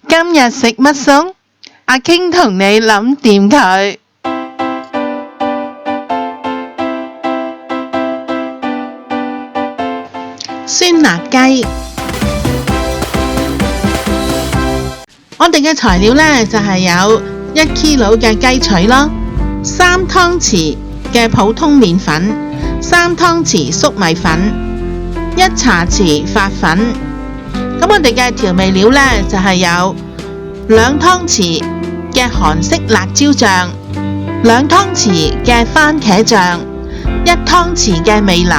今日食乜餸？阿傾同你諗掂佢。酸辣雞，我哋嘅材料呢，就係有1 kg 嘅雞腿咯，3湯匙嘅普通麵粉，3湯匙粟米粉，1茶匙發粉。咁我哋嘅調味料呢，就係有2湯匙嘅韓式辣椒醬，2湯匙嘅番茄醬，1湯匙嘅味淋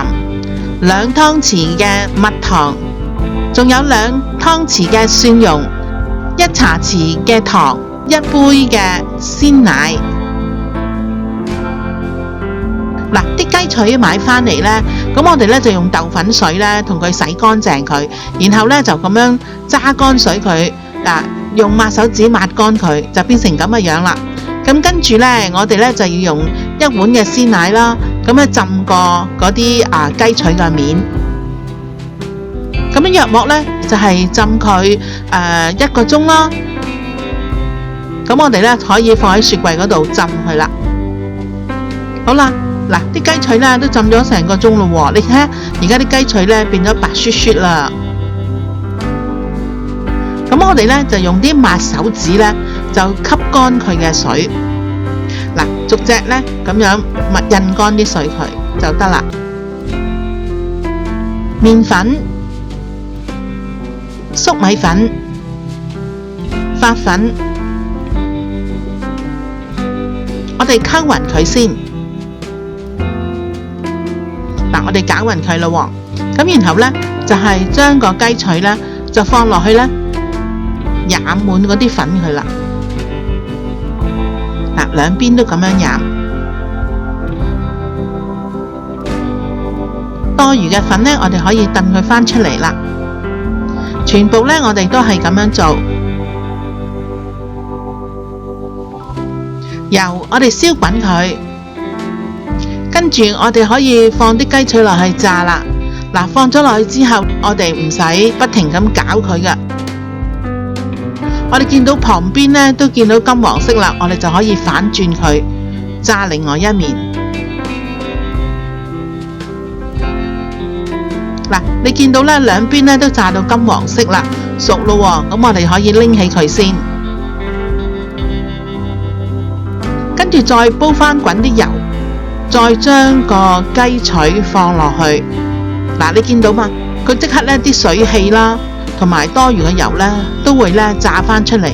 ，2湯匙嘅蜜糖，仲有2湯匙嘅蒜蓉，1茶匙嘅糖，1杯嘅鮮奶。嗱，啲雞腿買返嚟呢，咁我哋呢就用豆粉水呢同佢洗乾淨佢，然後呢就咁樣揸乾水佢，用抹手指抹乾佢，就變成咁嘅樣啦。咁跟住呢，我哋呢就要用1碗嘅鮮奶啦，咁樣浸過嗰啲雞腿嘅面。咁樣約莫呢，就係浸佢1個鐘啦。咁我哋呢可以放喺雪櫃嗰度浸佢啦。好啦。嗱，啲雞腿咧都浸咗成個鐘咯喎，你睇下而家啲雞腿咧變咗白雪雪啦。咁我哋咧就用啲抹手指咧就吸乾佢嘅水，嗱，逐隻咧咁樣印乾啲水佢就得啦。麵粉、粟米粉、發粉，我哋溝勻佢先。我哋攪勻佢咯喎，咁然後呢，就係將個雞腿呢，就放落去呢，染滿嗰啲粉佢啦。嗱，兩邊都咁樣染，多餘嘅粉呢，我哋可以燉佢返出嚟啦。全部呢，我哋都係咁樣做。油我哋燒滾佢。跟住我哋可以放啲雞腿落去炸啦。嗱，放咗落去之後，我哋唔使不停咁攪佢㗎。我哋見到旁邊呢都見到金黃色啦，我哋就可以反轉佢，炸另外一面。嗱，你見到呢兩邊呢都炸到金黃色啦，熟咯喎，咁我哋可以拎起佢先，跟住再煲返滾啲油。再將個雞腿放落去，嗱，你見到嘛？佢即刻呢啲水氣啦，同埋多餘嘅油呢，都會呢炸返出嚟。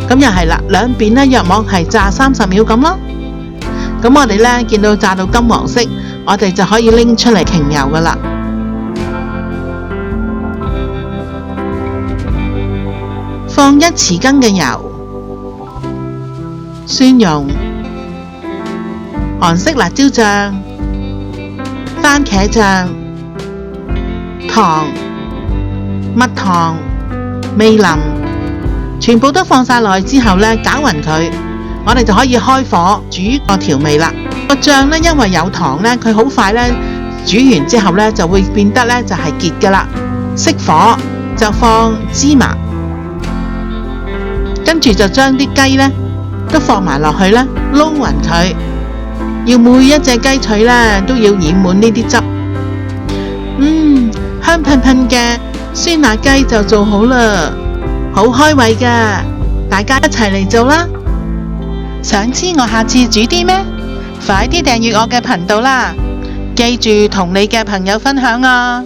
咁又係啦，兩邊呢約莫係炸30秒咁咯。咁我哋呢見到炸到金黃色，我哋就可以拎出嚟擎油噶啦。放1匙羹嘅油，蒜蓉。韓式辣椒醬、番茄醬、糖、蜜糖、味淋，全部都放晒落去之後呢，攪勻佢，我哋就可以開火煮個調味啦。個醬呢，因為有糖呢，佢好快呢煮完之後呢，就會變得呢就係結噶啦。熄火就放芝麻，跟住就將啲雞呢都放埋落去呢，撈勻佢。要每一隻雞腿呢都要染滿呢啲汁，香噴噴嘅酸辣雞就做好啦，好開胃㗎，大家一齊嚟做啦！想知我下次煮啲咩？快啲訂閱我嘅頻道啦，記住同你嘅朋友分享啊！